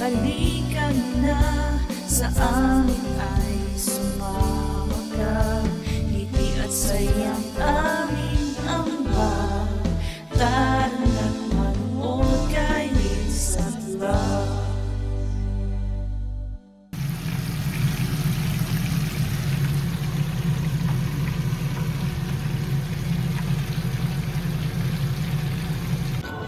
Halikan na sa amin ay sumama ka. Ngiti at sayang aming ambag. Tara na't manood kay Isang Love.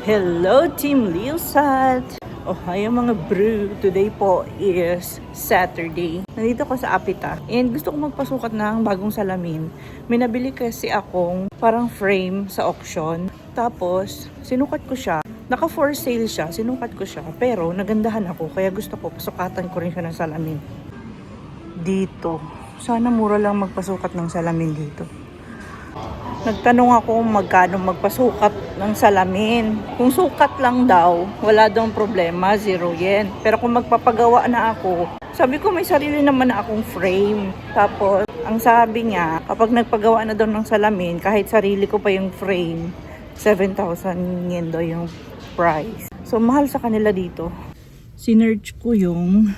Hello Team Leosat! Ohayo mga brew! Today po is Saturday. Nandito ko sa Apita and gusto ko magpasukat ng bagong salamin. May nabili kasi akong parang frame sa auction. Tapos sinukat ko siya. Naka for sale siya. Sinukat ko siya. Pero nagandahan ako kaya gusto ko pasukatan ko rin siya ng salamin. Dito. Sana mura lang magpasukat ng salamin dito. Nagtanong ako magkano magpasukat ng salamin. Kung sukat lang daw, wala daw problema, 0 yen. Pero kung magpapagawa na ako, sabi ko may sarili naman na akong frame. Tapos, ang sabi niya, kapag nagpagawa na daw ng salamin, kahit sarili ko pa yung frame, 7,000 yen daw yung price. So, mahal sa kanila dito. Sinerch ko yung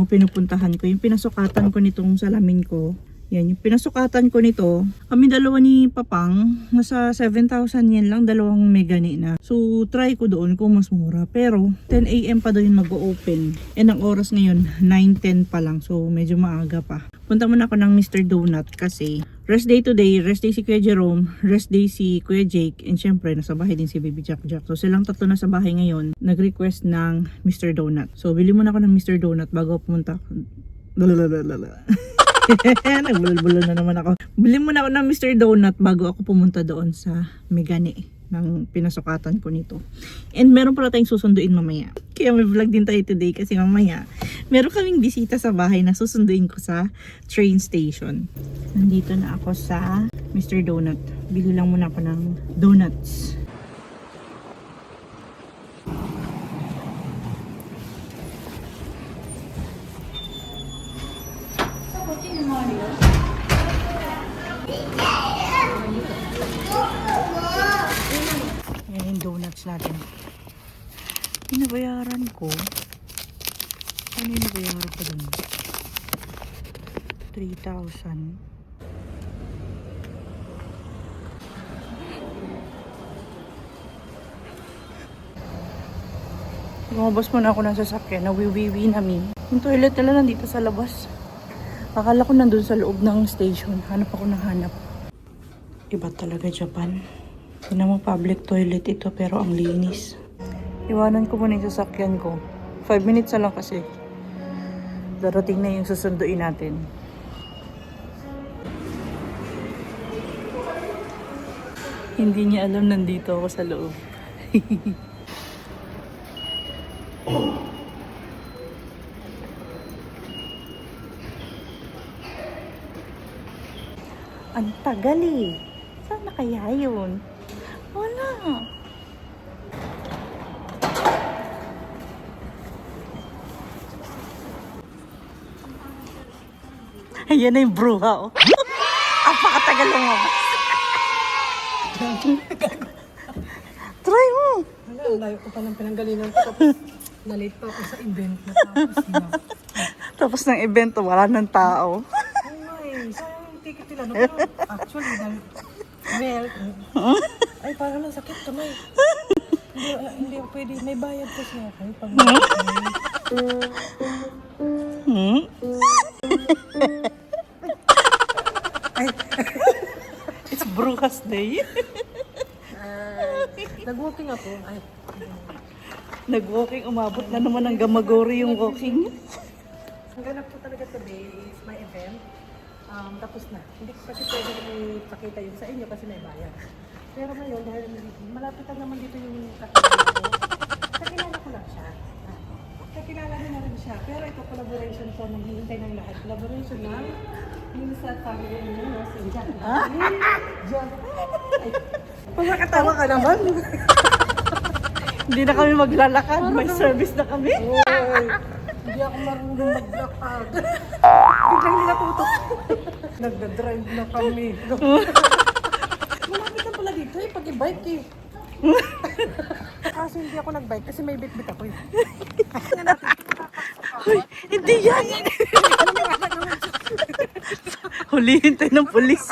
pinupuntahan ko, yung pinasukatan ko nitong salamin ko. Yan, yung pinasukatan ko nito, kami dalawa ni Papang, nasa 7,000 yen lang, 2 megani na. So, try ko doon kung mas mura. Pero, 10 AM pa daw yung mag-open. And ang oras ngayon, 9:10 pa lang. So, medyo maaga pa. Punta muna ako ng Mr. Donut kasi rest day today, rest day si Kuya Jerome, rest day si Kuya Jake, and syempre, nasa bahay din si Baby Jack Jack. So, silang tatlo na sa bahay ngayon, nag-request ng Mr. Donut. So, bili muna ako ng Mr. Donut bago pumunta. Nagbulol-bulol na naman ako. Bili muna ako ng Mr. Donut bago ako pumunta doon sa Megane ng pinasukatan ko nito. And meron pala tayong susunduin mamaya. Kaya may vlog din tayo today kasi mamaya meron kaming bisita sa bahay na susunduin ko sa train station. Nandito na ako sa Mr. Donut. Bili lang muna ako ng donuts. Yan yung donuts natin. Pinabayaran ko. Ano yung nabayaran ko dun? 3,000. Lumabas muna ako ng sasakyan. Nawiwiwi namin. Yung toilet nila nandito sa labas. Akala ko nandun sa loob ng station. Hanap ako ng hanap. Iba talaga Japan. Hindi mo public toilet ito pero ang linis. Iwanan ko muna yung sasakyan ko. 5 minutes na lang kasi. Darating na yung susunduin natin. Hindi niya alam nandito ako sa loob. Ang tagal eh. Saan na kaya yun? Wala. Ayan na yung bruha, oh. Apakatagal lumabas. Try mo. Wala, layo ko pa ng pinanggalingan ko. Tapos, na-late pa ako sa event. Tapos ng event, wala ng tao. Oh my, sayang yung ticket nila. No? Pero actually, melt. Ay, parang ang sakit kamay. Hindi pwede. May bayad kasi ako. Pag It's Brujas Day. nag-walking ako. Ay, Nag-walking, umabot na naman ng Gamagori yung walking. ang ganap ko talaga today is my event. Tapos na. Hindi ko kasi pwede ipakita yun sa inyo kasi may bayad. Pero ngayon, dahil malapit lang naman dito yung kakilala ko, kakilala ko lang siya. Kakilala niya na rin siya. Pero ito collaboration po nang hinintay ng lahat. Collaboration ng Minsa family niyo, no? Si Jack. John. Pagkakatawa ka naman. Hindi na kami maglalakad, may service na kami. Oy, hindi ako marunong maglakad. Biglang natutok. Nagda-drive na kami. Malapit na pala dito eh, pag-i-bike eh. Kaso hindi ako nag-bike kasi may bit-bit ako eh. Kaya natin. Hoy, hindi yan! Hulihin tayo ng pulis.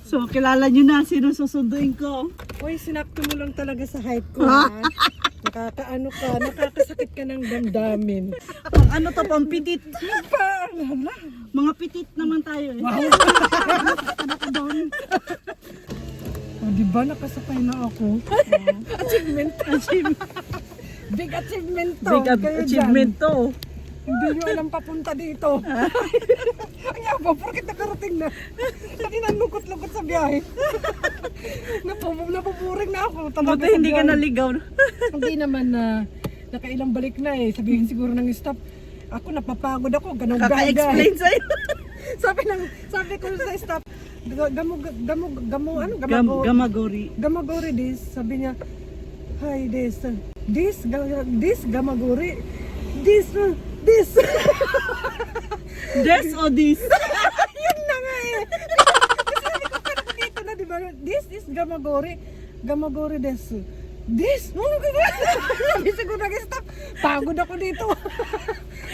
So, kilala nyo na sino susunduin ko. Uy, sinakto mo lang talaga sa height ko ha. Nakakaano ka, nakakasakit ka ng damdamin. Pang ano to, pang pitit. Mga pitit naman tayo eh. Wow. O, diba nakasakay na ako? Achievement. Big achievement to. Big Kayo achievement dyan. to. Hindi nyo alam papunta dito. Ang yaba, porkit nakarating na. Kanina lungkot-lungkot sa biyahe. Napupuring na ako. Talaga Buti sa hindi ka biyahe. naligaw. Hindi naman na nakailang balik na eh. Sabihin siguro ng staff, ako napapagod ako, ganun Kaka-explain sa'yo. sabi ko sa staff, Gamagori. gamagori this. Sabi niya, hi this gamagori. This. Des o dis? Yun na nga eh. Kasi sabi ko parang dito na, di ba? This is gamagori. Gamagori des. This? Ano ka ba? Sabi siguro nag-stop. Pagod ako dito.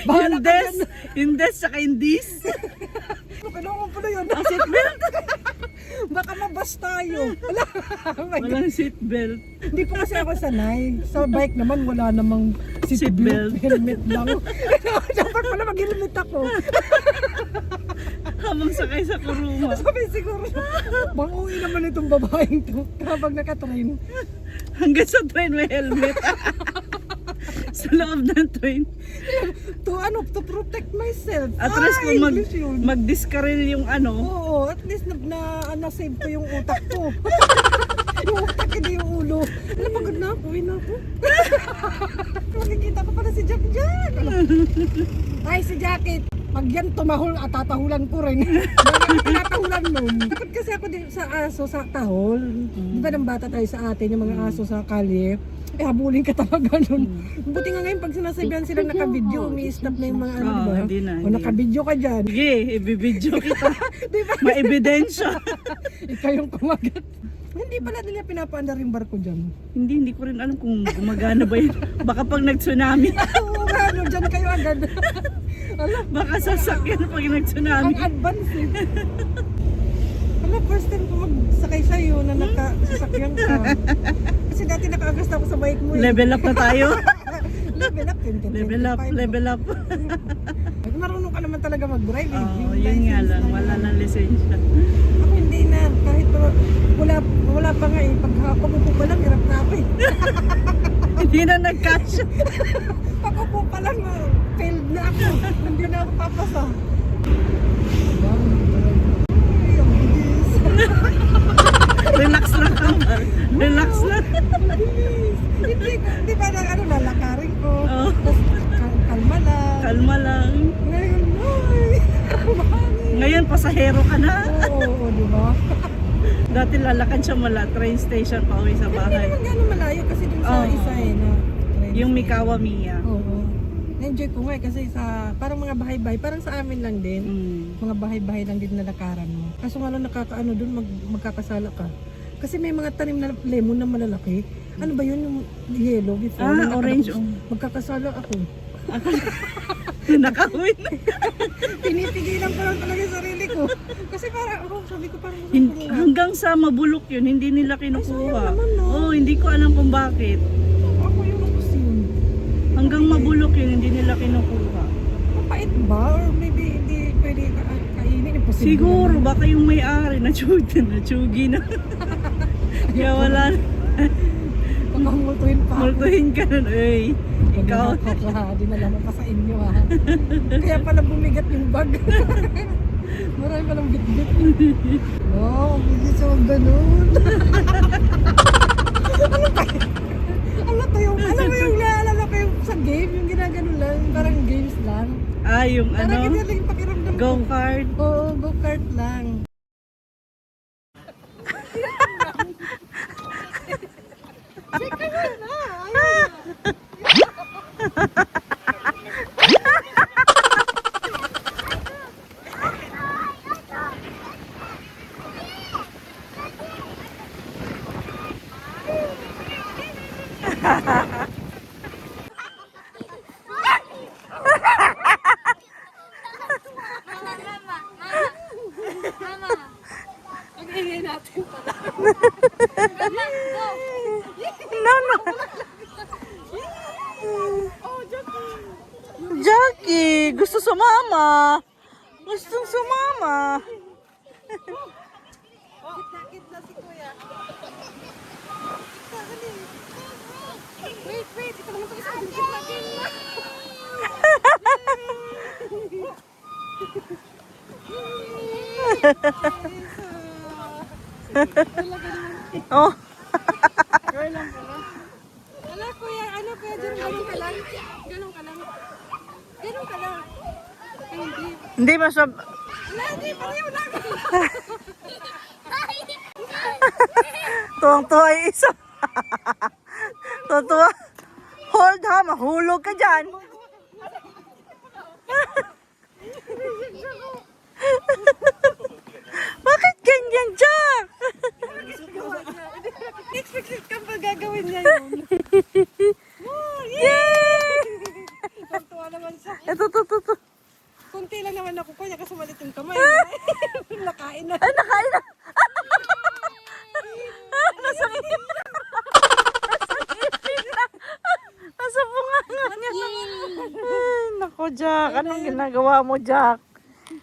Bahala Yung ka des, dyan. yung des saka yung dis. Kailangan pala yun. Seatbelt. Baka mabas tayo. Wala. Oh my God. Walang seatbelt. Hindi po kasi ako sanay. Sa bike naman wala namang Seatbelt. helmet lang. Dapat pala mag-helmet ako. Habang sakay sa kuruma. Sabi siguro, bang-uwi naman itong babaeng to habang nakatrain. Hanggang sa train may helmet. Sa loob ng train. To protect myself. At least kung English yun. mag-discarrel yung ano. Oo, at least na-save ko yung utak ko. Yung utak, hindi yung ulo. Napagod na ako, uwi na ako. Makikita ko pala si Jack dyan. Ay, si Jacket. Pag yan tumahol at tatahulan ko rin. Dahil tinatahulan nun. Dapat kasi ako din sa aso sa tahol. Di ba ng bata tayo sa atin, yung mga aso sa kalye. Eh, habulin ka talaga nun. Buti nga ngayon, pag sinasabihan silang naka-video, umi-stop na yung mga ano, Oo, diba? hindi na, O hindi. naka-video ka dyan. Sige, ibibidyo kita. Diba? May ebidensya. Ikaw yung kumagat. Hindi pala nila pinapaandar yung barko dyan. Hindi ko rin alam kung gumagana ba yun. Baka pag nag-tsunami. Oo nga, no, dyan kayo agad. Alam, Baka sasakyan pag nag-tsunami. ang advance eh. Alam, first time ko magsakay sa'yo na nakasasakyan ka. Kasi dati nakaagast ako sa bike mo eh. Level up na tayo. Level up, 10, 10, Level up, 25. level up. Ay, marunong ka naman talaga mag-drive eh. Oo, Yung yun nga license lang. na Wala yun. nang lisensya. Ako hindi na. Kahit wala pa nga eh. Pag upo pa lang, hirap na ako eh. Hindi na nag-catch. Pag upo pa lang, failed na ako. Hindi na ako papasa. Ay, ang bilis. Relax lang kamar. Relax lang. Hindi ba na lalakarin ko? Oo. Tapos kalma lang. Kalma lang. Ngayon, ay, mahangin. Ngayon, pasahero ka na. Oo, di ba? Dati lalakad siya mula train station pa uwi sa Hindi bahay. naman gano'ng malayo kasi dun sa Oo. isa eh na train Yung station. Mikawa Mia. Oo. Na-enjoy ko nga eh kasi sa parang mga bahay-bahay, parang sa amin lang din. Mm. Mga bahay-bahay lang din na lakaran mo. Kaso nga lang nakakaano dun, magkakasala ka. Kasi may mga tanim na lemon na malalaki. Ano ba yun yung yellow before? Ah, na orange, nakadakos? oh. Magkakasala ako. Nakawin. Pinipigilan ko lang talaga yung sarili ko. Kasi parang, sabi ko parang Hanggang sa mabulok yun, hindi nila kinukuha. Ay, sayang naman, no? Oo, hindi ko alam kung bakit. ako yung gusto yun. Hanggang mabulok yun, hindi nila kinukuha. Mapait ba? Or maybe hindi pwede kainin? Imposible Siguro, naman. baka yung may-ari, natsugi na. Kaya wala na. Pagkamultuhin pa ako. Multuhin ka na. Ay, ikaw. Dinala mo pa sa inyo ha. Kaya pala bumigat yung bag. Marami palang bit-bit. Wow, bilis ako ganun. Alam mo yung naalala ko yung sa game, yung ginagano lang, parang games lang. Ah, yung Parang ano? ginaling pakiramdam ko. Go-kart. Oo, go-kart lang. Pag-ingay natin pala. No, no. Jackie, gusto sumama. Gustong sumama. Gitna si Kuya. Wait. Ito naman ito isang gitna. Oh. Girl lang pala. Wala Kuya, Kuya, ganun ka lang. Ganun ka lang. Ay, hindi. Hindi masab... Wala, hindi pa rin. Wala. Tuwang-tuwa yung isa. Tuwang-tuwa. Hold ha, mahulog ka dyan. Bakit ganyan, Jack? Expect ka pa gagawin niya yun. Yay! Tuwa naman siya. Ito. Kunti lang naman ako Kuya kasi malit yung kamay. Nakain na. Ay, nakain na. Nasa ngipin na. Nasa bunganga niya. Ay, nako, Jack. Anong ginagawa mo, Jack?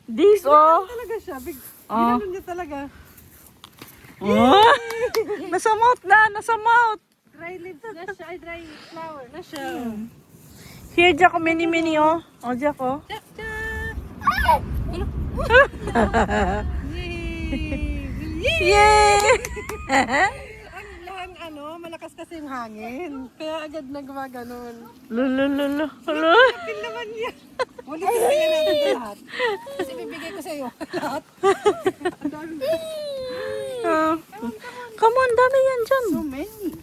This, oh. Talaga siya. Oh. Ginanon niya talaga. Oh. Nasa mouth na, nasa mouth. Dry leaves na siya. Ay, dry flower na siya. Here, Jack, oh, mini, oh. Oh, Jack, oh. Jack! Yay! Yay! Ang malakas kasi yung hangin. Kaya agad na gumaganon. Lulululu. Kapil naman niya. Ulitin kaya natin ito lahat. Kasi bibigay ko sa iyo lahat. Ang dami. Come on, dami yan dyan. So many.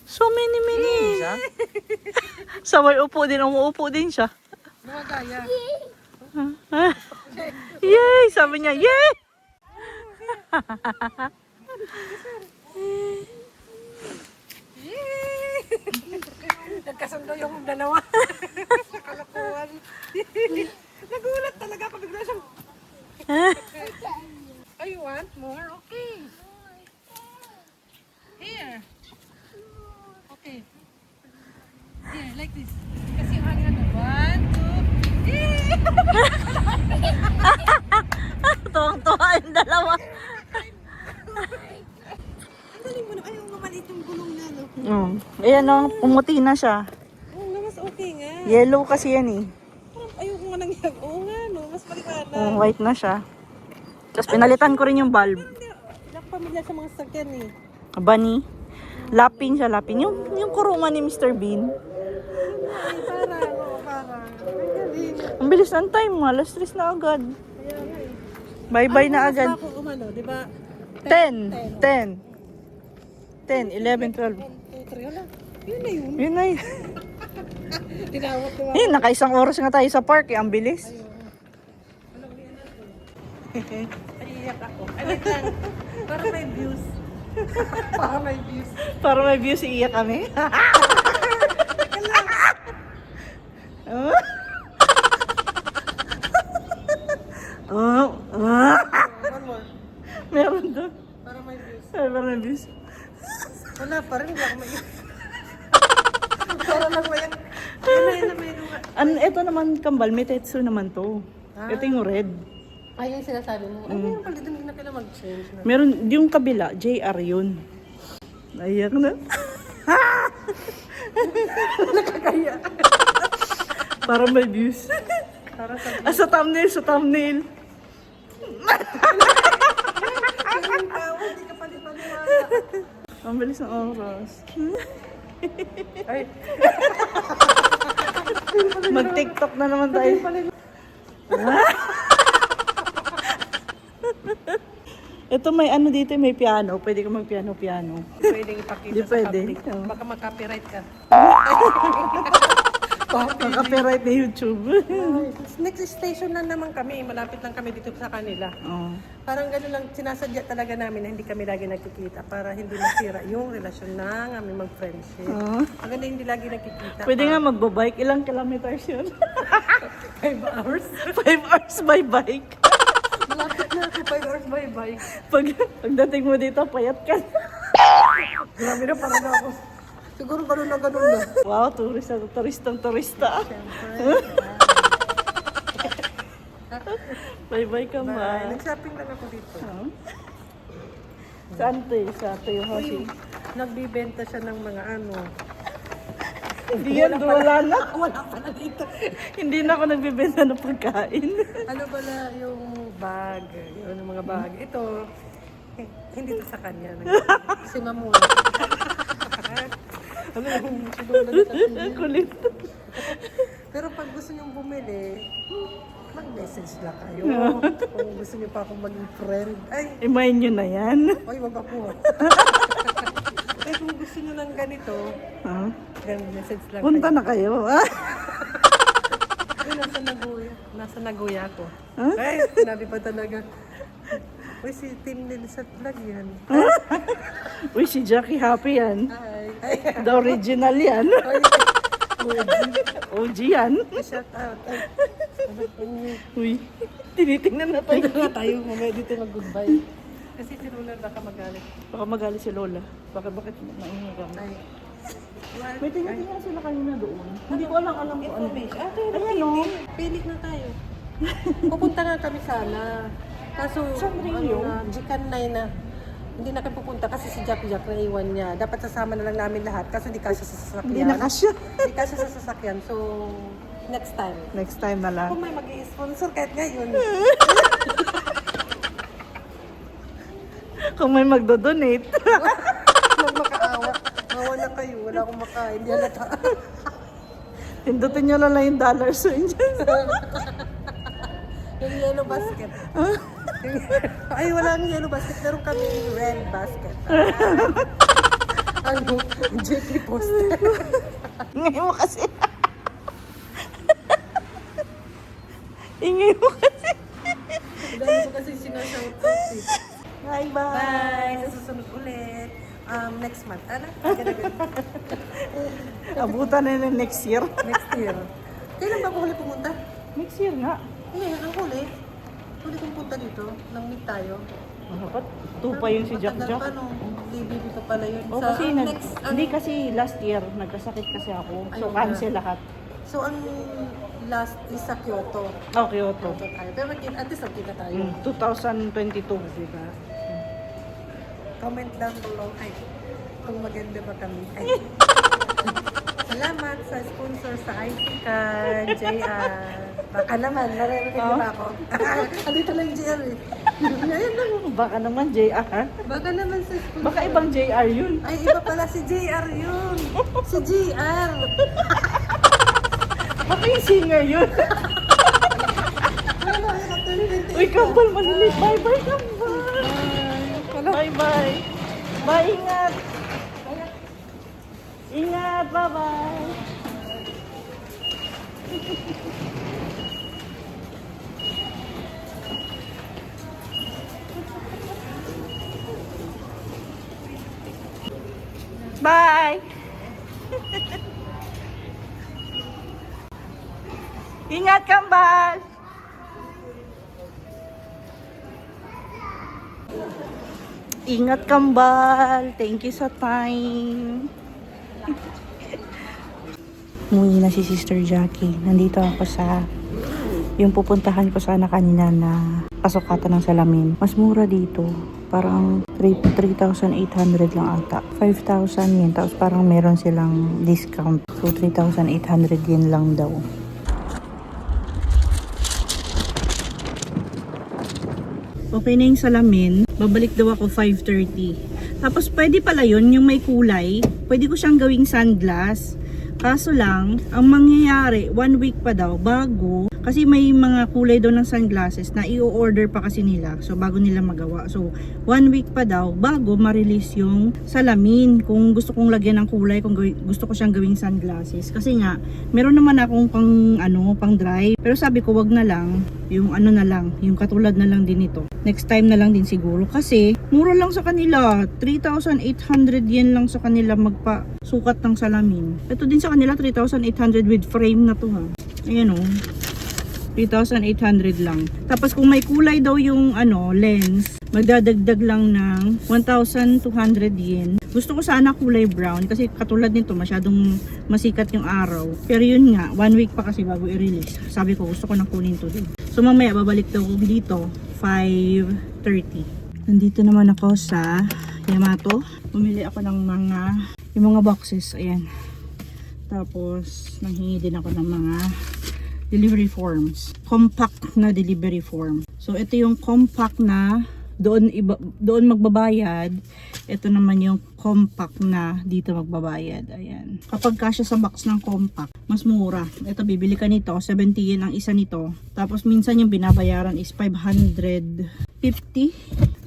So many. Sabay upo din, umuupo din siya. Gumagaya. Yay! Sabi niya, yay! Nagkasundo yung dalawa. Kalakuan. Nagulat talaga ako. Bigla siyang... Oh, you want more? Okay. Here. Okay. Here, like this. Kasi yung hangin na. 1, 2. Tuwang-tuwa yung dalawa. Ang galing mo na. Ayaw nga maliit yung gulong na, no? Ayan o, pumuti na siya. Oo nga, mas okay nga. Yellow kasi yan eh. Parang ayaw ko nga nangyag. Oo nga, no? Mas maliwanag. White na siya. Tapos pinalitan ko rin yung bulb. Hindi ako pamilya sa mga sakyan eh. Bunny. Lapin siya, lapin. Yung kuruma ni Mr. Bean. Ay, para. Oo, para. Ang galing. Ang bilis ng time, alas 3 na agad. Kaya nga eh. Bye-bye na agad. Ano ako umano, di ba? 10, 11, 12. 1, 2, 3, wala. Yun na yun. Yun na yun. Tinawag ko. Eh, nakaisang oras nga tayo sa park eh. Ang bilis. Naiiyak ako. Ay, wait lang. Para may views. Para may views. Para may views, iiyak kami. One more. Meron doon. Para may views. Ay, para may views. Wala pa rin. Hindi ako maiyak. Para lang maiyak. Yun na may luha. Ito naman kambal, may tetsu naman to. Ito yung red. Ay, yung sinasabi mo. Ay, yung pala din na kailangan mag-change na. Meron, yung kabila, JR yun. Naiyak na. Nakakaya. Para may views. Para sa Sa thumbnail. yung tao, hindi ka paniwala. Ang bilis ng oras. Ay, Mag-TikTok na naman tayo. Ito may ano dito, may piano. Pwede ka mag-piano. pwedeng ipakita Di sa pwede. public. Oo. Baka mag-copyright ka. Copyright na YouTube. Ay, next station na naman kami. Malapit lang kami dito sa kanila. Oh. Parang gano'n lang, sinasadya talaga namin na hindi kami lagi nagkikita para hindi masira yung relasyon ng aming mag-friendship. Oh. Ang ganda hindi lagi nagkikita. Pwede nga magbabike. Ilang kilometers yun? 5 hours. 5 hours by bike. Malapit na ako, 5 hours by bike. Pagdating mo dito, payat ka. Grabe na parang ako. Siguro gano'n na gano'n na. Wow, turistang-turista. Siyempre. Bye-bye ka Bye. ba? Nag-shopping lang ako dito. Huh? Saan to eh? Sa Toyohashi. Uy, nagbibenta siya ng mga ano. Hindi yan, wala na. Wala pala dito. Hindi na ako nagbibenta ng pagkain. Ano pala yung bag? Yung mga bag. Ito, hindi to sa kanya. Si Mamuna. Ano yung siguro na sa Kulit. Pero pag gusto niyong bumili, mag-message lang kayo. Kung gusto niyo pa akong maging friend. Ay, Imayin nyo na yan. oy, wag ako. Eh, kung gusto niyo ng ganito, Huh? ganun, message lang Punta kayo. na kayo. Ay, nasa Nagoya. Nasa Nagoya ko. Huh? Ay, sinabi pa talaga. Uy, si Team Nilsat vlog yan. Uy, si Jackie happy yan. Ay, ay, The original yan. ay, OG yan. shout out. Ay, Uy, tinitingnan na tayo. nga tayo, mamaya dito mag-goodbye. Kasi si Luna baka magalit. Baka magalit si Lola. Bakit naingay ka? Ay, May tingnan sila kanina doon. Hindi ko alam kung ano. information. Ate, Ayan o. pilit na tayo. Pupunta na kami sana. Kaso, Saan Rio? Jikan na. Hindi na kami pupunta kasi si Jack na iwan niya. Dapat sasama na lang namin lahat kasi hindi kasya sa sasakyan. Hindi na kasya. Hindi kasya sa sasakyan. So, next time. Next time na lang. Kung may mag-i-sponsor kahit ngayon. Kung may magdo-donate. Huwag makaawa. Mawa na kayo. Wala akong makain. Hindi halata. Hindutin nyo na lang yung dollar sign dyan. Yung yellow basket. Ay, wala nang yellow basket. Meron kami red basket. Ano? Jetty poster. Ingay mo kasi. Ingay mo kasi. Dami ko kasi sinashout out eh. Bye-bye. Bye! Sa susunod ulit. Next month. Ano? Abutan na yung next year. Next year. Kailan ba ako huli pumunta? Next year nga. Hindi, ang huli. Huli kong punta dito. Nang meet tayo. Dapat 2 pa yun si Jack Matagal Jack. pa nung DBB ko pala yun. O kasi next, hindi kasi last year nagkasakit kasi ako. So Ayun cancel lahat. So, ang last is sa Kyoto. Oh, Kyoto. Kyoto tayo. Pero at least nagkita tayo. 2022. Diba? Comment down below. Ay, kung maganda ba kami. Ay. Salamat sa sponsor sa IC card, JR. Baka naman, naririnig Oh. ba ako? Andito lang yung JR eh. Ngayon lang. Baka naman JR. Baka naman sa sponsor. Baka ibang JR yun. Ay, iba pala si JR yun. Si JR. Baka yung singer yun. Wala, nakatuloy. Uy, kambal malilit. Bye-bye, kambal. Bye-bye. Bye, ingat. Ingat, bye-bye. Bye. Ingat, kambal. Ingat, kambal. Thank you sa time. Umuwi na si Sister Jackie. Nandito ako sa yung pupuntahan ko sana kanina na pasukatan ng salamin. Mas mura dito. Parang 3,800 lang ata. 5,000 yen. Tapos parang meron silang discount. So 3,800 yen lang daw. Okay na yung salamin. Babalik daw ako 5:30. Tapos pwede pala yun, yung may kulay. Pwede ko siyang gawing sunglass. Kaso lang, ang mangyayari, 1 week pa daw bago. Kasi may mga kulay daw ng sunglasses na i-order pa kasi nila. So bago nila magawa. So 1 week pa daw bago ma-release yung salamin. Kung gusto kong lagyan ng kulay, kung gusto ko siyang gawing sunglasses. Kasi nga, meron naman akong pang dry. Pero sabi ko wag na lang. Yung ano na lang, yung katulad na lang din ito. Next time na lang din siguro. Kasi mura lang sa kanila. 3,800 yen lang sa kanila magpa-sukat ng salamin. Ito din sa kanila 3,800 with frame na to ha. Ayan o. 3,800 lang. Tapos kung may kulay daw yung lens, magdadagdag lang ng 1,200 yen. Gusto ko sana kulay brown kasi katulad nito masyadong masikat yung araw. Pero yun nga, 1 week pa kasi bago i-release. Sabi ko gusto ko nang kunin to din. So mamaya babalik daw ko dito 5:30. Nandito naman ako sa Yamato. Bumili ako ng yung mga boxes. Ayan. Tapos nanghingi din ako ng mga delivery forms. Compact na delivery form. So ito yung compact na doon magbabayad. Ito naman yung compact na dito magbabayad. Ayan. Kapag kasya sa box ng compact, mas mura. Ito bibili ka nito, 70 yen ang isa nito. Tapos minsan yung binabayaran is 550.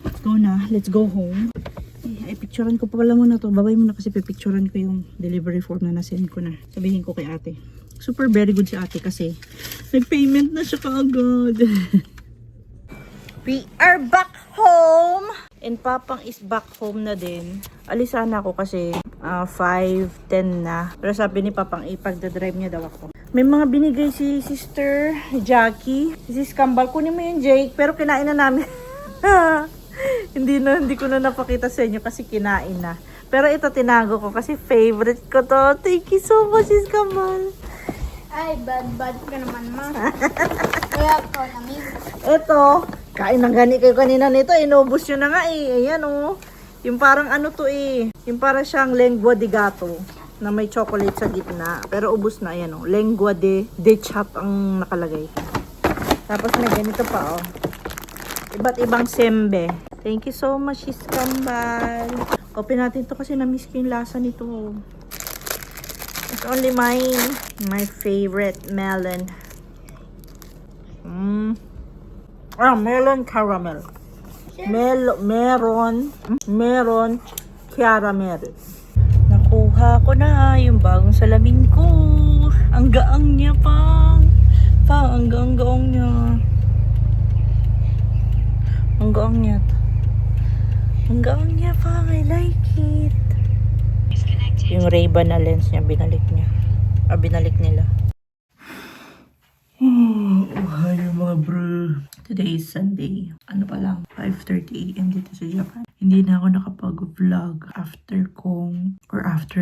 Let's go na. Let's go home. Ay, picturean ko pa pala muna to. Babay muna kasi pipicturean ko yung delivery form na nasend ko na. Sabihin ko kay ate. Super very good si ate kasi nag-payment na siya kaagad. We are back home! And Papang is back home na din. Alisan ako kasi 5:10 na. Pero sabi ni Papang, ipagdadrive niya daw ako. May mga binigay si Sister Jackie. Si Sis Kambal, kunin mo yung Jake. Pero kinain na namin. Hindi ko na napakita sa inyo kasi kinain na. Pero ito tinago ko kasi favorite ko to. Thank you so much, Sis Kambal. Ay, bad ka naman, ma. Kaya ako namin. Ito, kain ng gani kayo kanina nito. Inubos nyo na nga eh. Ayan oh. Yung parang ano to eh. Yung parang siyang lengua de gato na may chocolate sa gitna. Pero ubos na. Ayan oh. Lengua de chat ang nakalagay. Tapos may ganito pa oh. Iba't ibang sembe. Thank you so much, Sis Kambal. Open natin to kasi na-miss ko yung lasa nito. It's only my favorite melon. Melon caramel. Meron caramel. Nakuha ko na yung bagong salamin ko. Ang gaang niya ang gaang niya. Ang gaang niya. Ang gaang niya I like it. Yung Ray-Ban na lens niya, binalik nila. Ohayo mga bro. Today is Sunday. Ano pa lang, 5:30 AM dito sa Japan. Hindi na ako nakapag-vlog after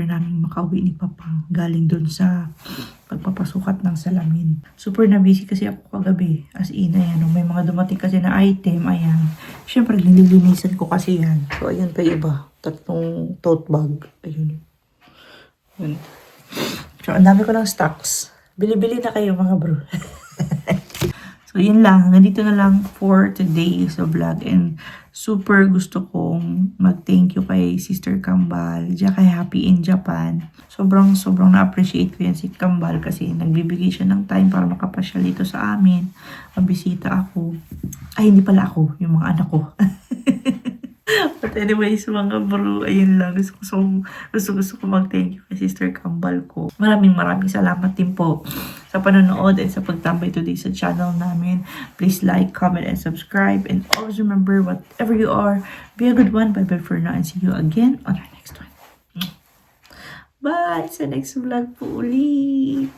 namin makauwi ni Papang. Galing dun sa pagpapasukat ng salamin. Super na busy kasi ako kagabi. As in, ayan, may mga dumating kasi na item. Ayan. Siyempre, nililinisan ko kasi yan. So, ayun pa iba. 3 tote bag. Ayun. So, ang dami ko ng stocks. Bili-bili na kayo mga bro. So, yun lang. Nandito na lang for today's vlog. And super gusto kong mag-thank you kay Sister Kambal. Diyan kay Happy in Japan. Sobrang na-appreciate ko yan si Kambal kasi nagbibigay siya ng time para makapasyal dito sa amin. Mabisita ako. Ay, hindi pala ako. Yung mga anak ko. But anyways, mga bro, ayun lang. Gusto ko mag-thank you kay Sister Kambal ko. Maraming salamat din po sa panonood and sa pagtambay today sa channel namin. Please like, comment, and subscribe. And always remember, whatever you are, be a good one. Bye-bye for now and see you again on our next one. Bye! Sa next vlog po ulit.